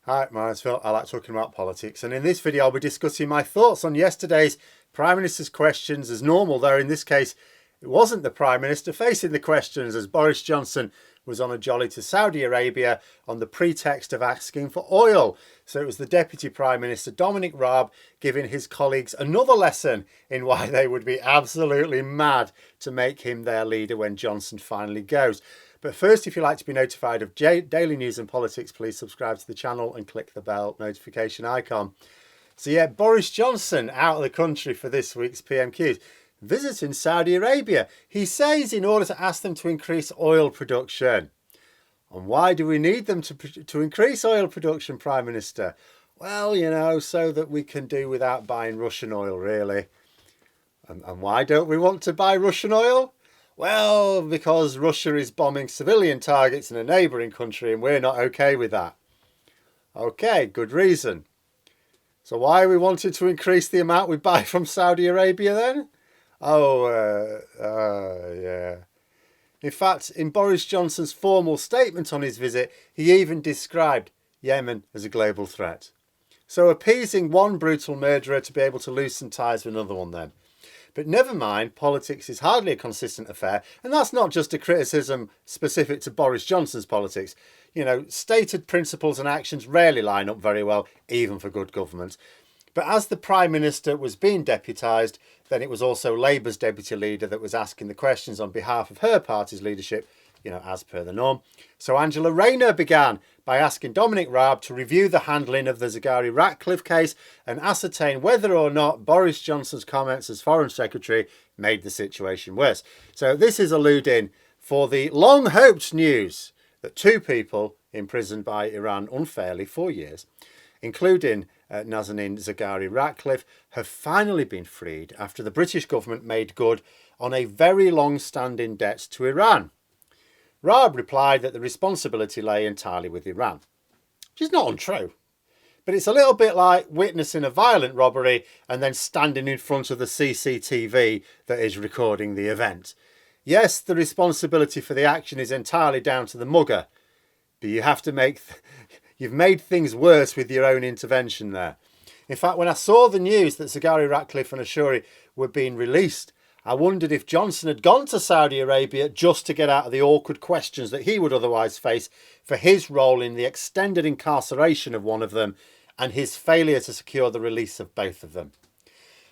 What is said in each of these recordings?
Hi, my name's Phil. I like talking about politics, and in this video I'll be discussing my thoughts on yesterday's Prime Minister's questions as normal, though in this case it wasn't the Prime Minister facing the questions, as Boris Johnson was on a jolly to Saudi Arabia on the pretext of asking for oil. So it was the Deputy Prime Minister, Dominic Raab, giving his colleagues another lesson in why they would be absolutely mad to make him their leader when Johnson finally goes. But first, if you'd like to be notified of daily news and politics, please subscribe to the channel and click the bell notification icon. So yeah, Boris Johnson out of the country for this week's PMQs. Visiting Saudi Arabia, he says, in order to ask them to increase oil production. And why do we need them to increase oil production, Prime Minister? Well, you know, so that we can do without buying Russian oil, really. And why don't we want to buy Russian oil? Well, because Russia is bombing civilian targets in a neighbouring country and we're not okay with that. Okay, good reason. So why are we wanting to increase the amount we buy from Saudi Arabia then? Yeah. In fact, in Boris Johnson's formal statement on his visit, he even described Yemen as a global threat. So appeasing one brutal murderer to be able to loosen ties with another one then. But never mind, politics is hardly a consistent affair, and that's not just a criticism specific to Boris Johnson's politics. You know, stated principles and actions rarely line up very well, even for good government. But as the Prime Minister was being deputised, then it was also Labour's deputy leader that was asking the questions on behalf of her party's leadership, you know, as per the norm. So Angela Rayner began by asking Dominic Raab to review the handling of the Zaghari-Ratcliffe case and ascertain whether or not Boris Johnson's comments as Foreign Secretary made the situation worse. So this is alluding for the long-hoped news that two people imprisoned by Iran unfairly for years, including Nazanin Zaghari-Ratcliffe, have finally been freed after the British government made good on a very long-standing debt to Iran. Raab replied that the responsibility lay entirely with Iran, which is not untrue. But it's a little bit like witnessing a violent robbery and then standing in front of the CCTV that is recording the event. Yes, the responsibility for the action is entirely down to the mugger, but you have to you've made things worse with your own intervention there. In fact, when I saw the news that Zaghari-Ratcliffe and Ashuri were being released, I wondered if Johnson had gone to Saudi Arabia just to get out of the awkward questions that he would otherwise face for his role in the extended incarceration of one of them and his failure to secure the release of both of them.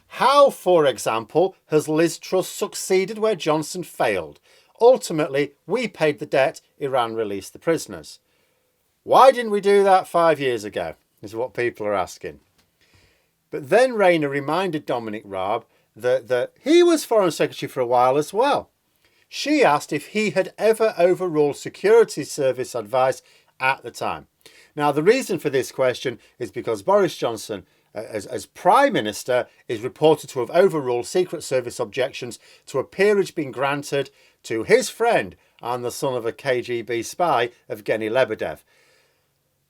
How, for example, has Liz Truss succeeded where Johnson failed? Ultimately, we paid the debt, Iran released the prisoners. Why didn't we do that 5 years ago, is what people are asking. But then Rayner reminded Dominic Raab that he was Foreign Secretary for a while as well. She asked if he had ever overruled security service advice at the time. Now, the reason for this question is because Boris Johnson, as Prime Minister, is reported to have overruled Secret Service objections to a peerage being granted to his friend and the son of a KGB spy, Evgeny Lebedev.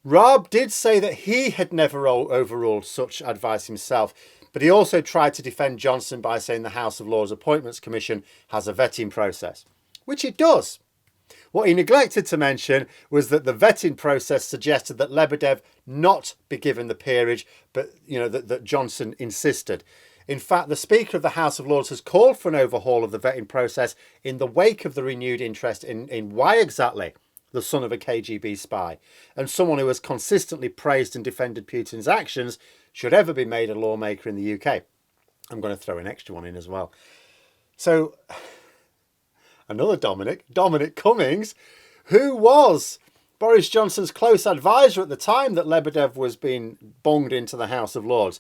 Raab did say that he had never overruled such advice himself, but he also tried to defend Johnson by saying the House of Lords Appointments Commission has a vetting process, which it does. What he neglected to mention was that the vetting process suggested that Lebedev not be given the peerage, but that Johnson insisted. In fact, the Speaker of the House of Lords has called for an overhaul of the vetting process in the wake of the renewed interest in why exactly the son of a KGB spy and someone who has consistently praised and defended Putin's actions should ever be made a lawmaker in the UK. I'm going to throw an extra one in as well. So, another Dominic Cummings, who was Boris Johnson's close advisor at the time that Lebedev was being bunged into the House of Lords,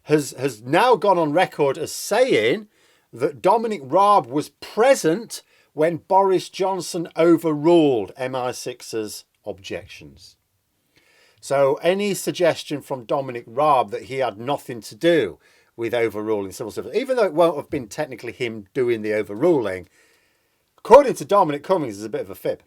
has now gone on record as saying that Dominic Raab was present when Boris Johnson overruled MI6's objections. So any suggestion from Dominic Raab that he had nothing to do with overruling civil service, even though it won't have been technically him doing the overruling, according to Dominic Cummings, is a bit of a fib.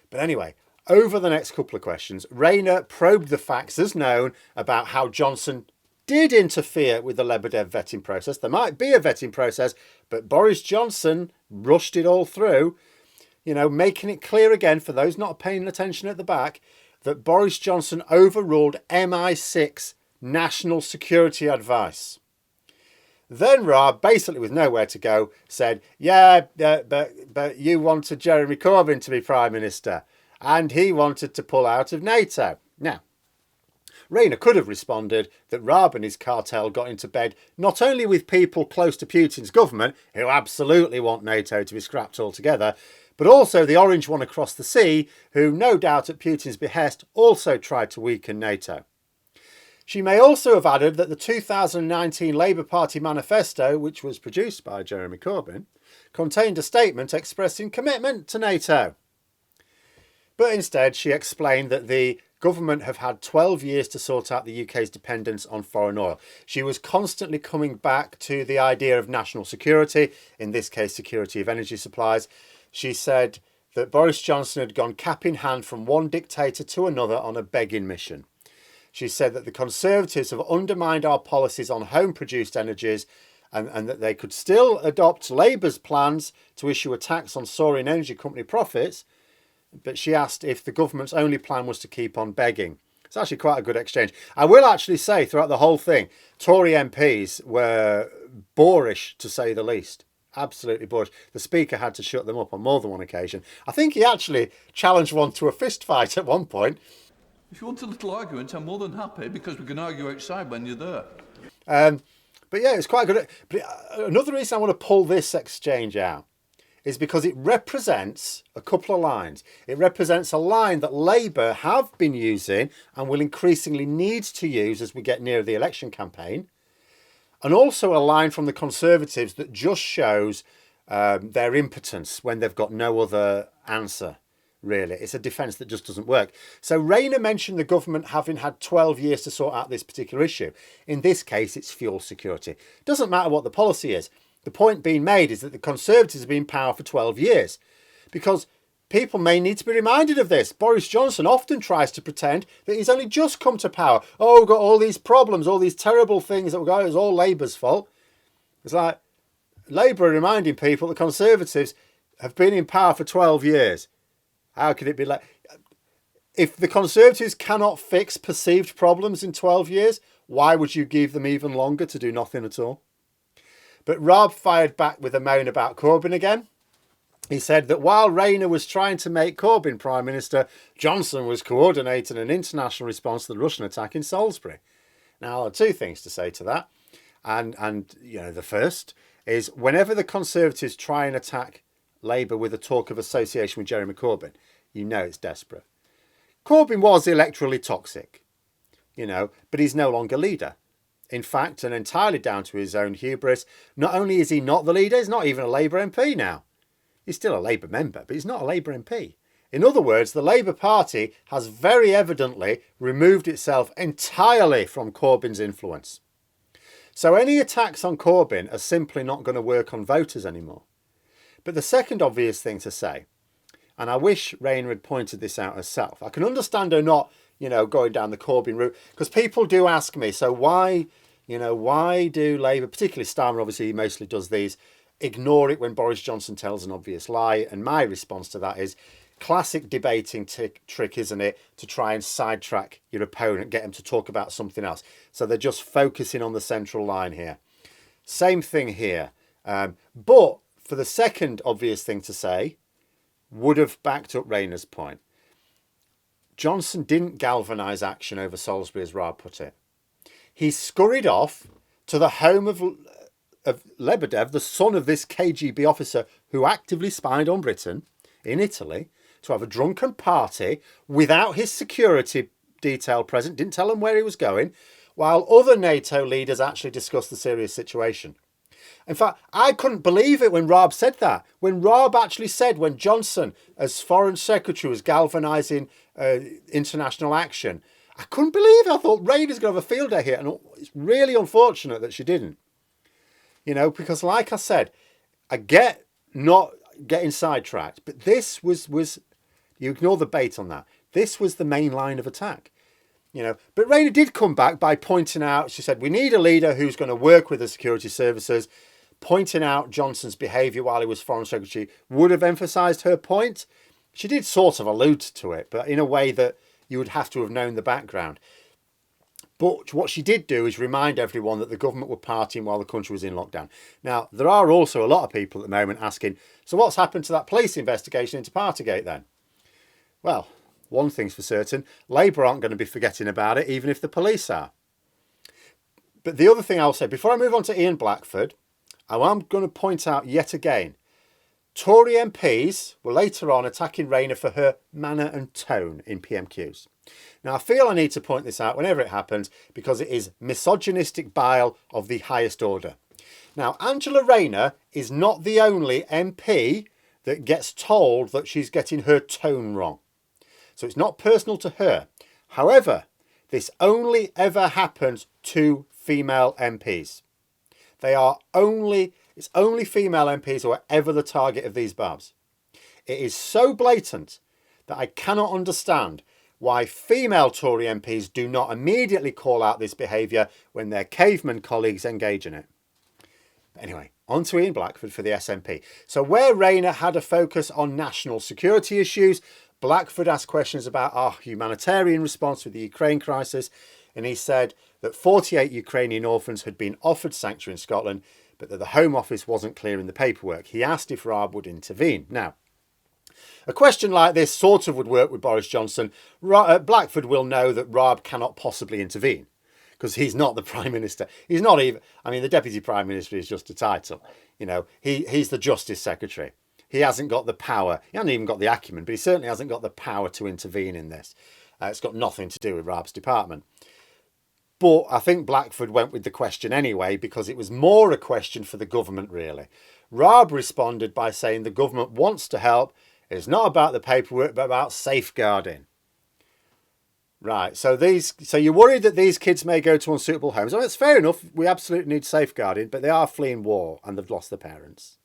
But anyway, over the next couple of questions, Rayner probed the facts as known about how Johnson did interfere with the Lebedev vetting process. There might be a vetting process, but Boris Johnson rushed it all through, making it clear again for those not paying attention at the back that Boris Johnson overruled MI6 national security advice. Then Raab, basically with nowhere to go, said, yeah, but you wanted Jeremy Corbyn to be Prime Minister, and he wanted to pull out of NATO. Now, Rayner could have responded that Raab and his cartel got into bed not only with people close to Putin's government, who absolutely want NATO to be scrapped altogether, but also the orange one across the sea, who, no doubt at Putin's behest, also tried to weaken NATO. She may also have added that the 2019 Labour Party manifesto, which was produced by Jeremy Corbyn, contained a statement expressing commitment to NATO. But instead, she explained that the government have had 12 years to sort out the UK's dependence on foreign oil. She was constantly coming back to the idea of national security, in this case, security of energy supplies. She said that Boris Johnson had gone cap in hand from one dictator to another on a begging mission. She said that the Conservatives have undermined our policies on home-produced energies and that they could still adopt Labour's plans to issue a tax on soaring energy company profits, but she asked if the government's only plan was to keep on begging. It's actually quite a good exchange. I will actually say throughout the whole thing, Tory MPs were boorish to say the least. Absolutely boorish. The Speaker had to shut them up on more than one occasion. I think he actually challenged one to a fist fight at one point. If you want a little argument, I'm more than happy, because we can argue outside when you're there. But yeah, it's quite good. But another reason I want to pull this exchange out is because it represents a couple of lines. It represents a line that Labour have been using and will increasingly need to use as we get near the election campaign. And also a line from the Conservatives that just shows their impotence when they've got no other answer, really. It's a defence that just doesn't work. So Rayner mentioned the government having had 12 years to sort out this particular issue. In this case, it's fuel security. Doesn't matter what the policy is. The point being made is that the Conservatives have been in power for 12 years because people may need to be reminded of this. Boris Johnson often tries to pretend that he's only just come to power. Oh, we've got all these problems, all these terrible things that we've got. It's all Labour's fault. It's like Labour are reminding people the Conservatives have been in power for 12 years. How can it be like... If the Conservatives cannot fix perceived problems in 12 years, why would you give them even longer to do nothing at all? But Raab fired back with a moan about Corbyn again. He said that while Rayner was trying to make Corbyn Prime Minister, Johnson was coordinating an international response to the Russian attack in Salisbury. Now, there are two things to say to that. And you know, the first is whenever the Conservatives try and attack Labour with a talk of association with Jeremy Corbyn, you know it's desperate. Corbyn was electorally toxic, you know, but he's no longer leader. In fact, and entirely down to his own hubris, not only is he not the leader, he's not even a Labour MP now. He's still a Labour member, but he's not a Labour MP. In other words, the Labour Party has very evidently removed itself entirely from Corbyn's influence. So any attacks on Corbyn are simply not going to work on voters anymore. But the second obvious thing to say, and I wish Rayner had pointed this out herself. I can understand her not, you know, going down the Corbyn route, because people do ask me, so why do Labour, particularly Starmer, obviously he mostly does these, ignore it when Boris Johnson tells an obvious lie? And my response to that is classic debating trick, isn't it? To try and sidetrack your opponent, get them to talk about something else. So they're just focusing on the central line here. Same thing here. But for the second obvious thing to say, would have backed up Rayner's point. Johnson didn't galvanise action over Salisbury, as Raab put it. He scurried off to the home of Lebedev, the son of this KGB officer who actively spied on Britain in Italy, to have a drunken party without his security detail present, didn't tell him where he was going, while other NATO leaders actually discussed the serious situation. In fact, I couldn't believe it when Raab said that. When Raab actually said, when Johnson, as Foreign Secretary, was galvanising international action, I couldn't believe it. I thought Rayner's going to have a field day here. And it's really unfortunate that she didn't. You know, because like I said, I get not getting sidetracked, but this was you ignore the bait on that. This was the main line of attack. You know, but Rayner did come back by pointing out, she said, we need a leader who's going to work with the security services. Pointing out Johnson's behaviour while he was Foreign Secretary would have emphasised her point. She did sort of allude to it, but in a way that you would have to have known the background. But what she did do is remind everyone that the government were partying while the country was in lockdown. Now, there are also a lot of people at the moment asking, so what's happened to that police investigation into Partygate then? Well, one thing's for certain, Labour aren't going to be forgetting about it, even if the police are. But the other thing I'll say, before I move on to Ian Blackford, I am going to point out yet again, Tory MPs were later on attacking Rayner for her manner and tone in PMQs. Now, I feel I need to point this out whenever it happens because it is misogynistic bile of the highest order. Now, Angela Rayner is not the only MP that gets told that she's getting her tone wrong. So it's not personal to her. However, this only ever happens to female MPs. It's only female MPs who are ever the target of these barbs. It is so blatant that I cannot understand why female Tory MPs do not immediately call out this behaviour when their caveman colleagues engage in it. But anyway, on to Ian Blackford for the SNP. So where Rayner had a focus on national security issues, Blackford asked questions about our humanitarian response with the Ukraine crisis, and he said that 48 Ukrainian orphans had been offered sanctuary in Scotland, but that the Home Office wasn't clear in the paperwork. He asked if Raab would intervene. Now, a question like this sort of would work with Boris Johnson. Blackford will know that Raab cannot possibly intervene because he's not the Prime Minister. He's not even, I mean, the Deputy Prime Minister is just a title. You know, he's the Justice Secretary. He hasn't got the power. He hasn't even got the acumen, but he certainly hasn't got the power to intervene in this. It's got nothing to do with Raab's department. But I think Blackford went with the question anyway because it was more a question for the government, really. Raab responded by saying the government wants to help. It's not about the paperwork, but about safeguarding. Right, so you're worried that these kids may go to unsuitable homes. Well, it's fair enough. We absolutely need safeguarding, but they are fleeing war and they've lost their parents.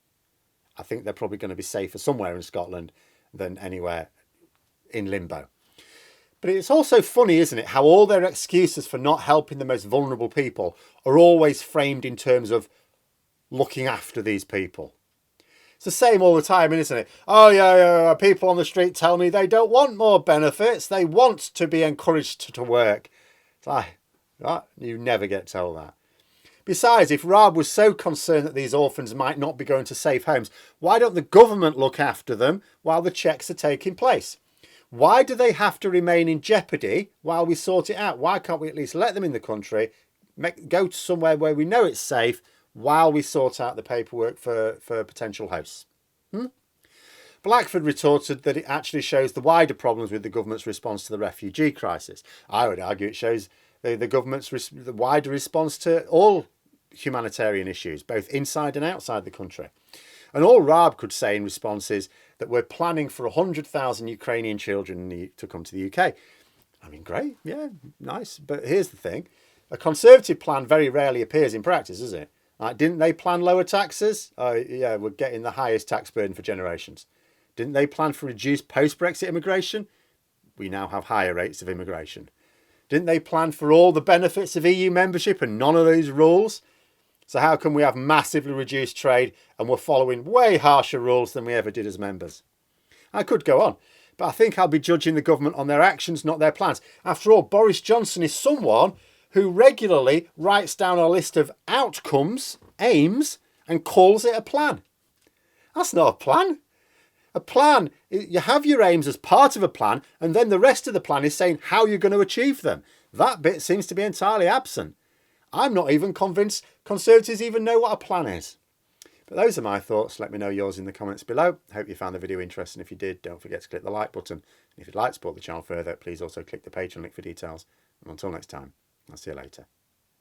I think they're probably going to be safer somewhere in Scotland than anywhere in limbo. But it's also funny, isn't it, how all their excuses for not helping the most vulnerable people are always framed in terms of looking after these people. It's the same all the time, isn't it? Oh, yeah, people on the street tell me they don't want more benefits. They want to be encouraged to work. It's like, you never get told that. Besides, if Raab was so concerned that these orphans might not be going to safe homes, why don't the government look after them while the checks are taking place? Why do they have to remain in jeopardy while we sort it out? Why can't we at least let them in the country, go to somewhere where we know it's safe, while we sort out the paperwork for potential hosts? Blackford retorted that it actually shows the wider problems with the government's response to the refugee crisis. I would argue it shows the government's the wider response to all humanitarian issues, both inside and outside the country. And all Raab could say in response is that we're planning for 100,000 Ukrainian children to come to the UK. I mean, great, yeah, nice. But here's the thing. A Conservative plan very rarely appears in practice, does it? Like, didn't they plan lower taxes? Oh, yeah, we're getting the highest tax burden for generations. Didn't they plan for reduced post-Brexit immigration? We now have higher rates of immigration. Didn't they plan for all the benefits of EU membership and none of those rules? So how can we have massively reduced trade and we're following way harsher rules than we ever did as members? I could go on, but I think I'll be judging the government on their actions, not their plans. After all, Boris Johnson is someone who regularly writes down a list of outcomes, aims, and calls it a plan. That's not a plan. A plan, you have your aims as part of a plan, and then the rest of the plan is saying how you're going to achieve them. That bit seems to be entirely absent. I'm not even convinced Conservatives even know what a plan is. But those are my thoughts. Let me know yours in the comments below. Hope you found the video interesting. If you did, don't forget to click the like button. And if you'd like to support the channel further, please also click the Patreon link for details. And until next time, I'll see you later.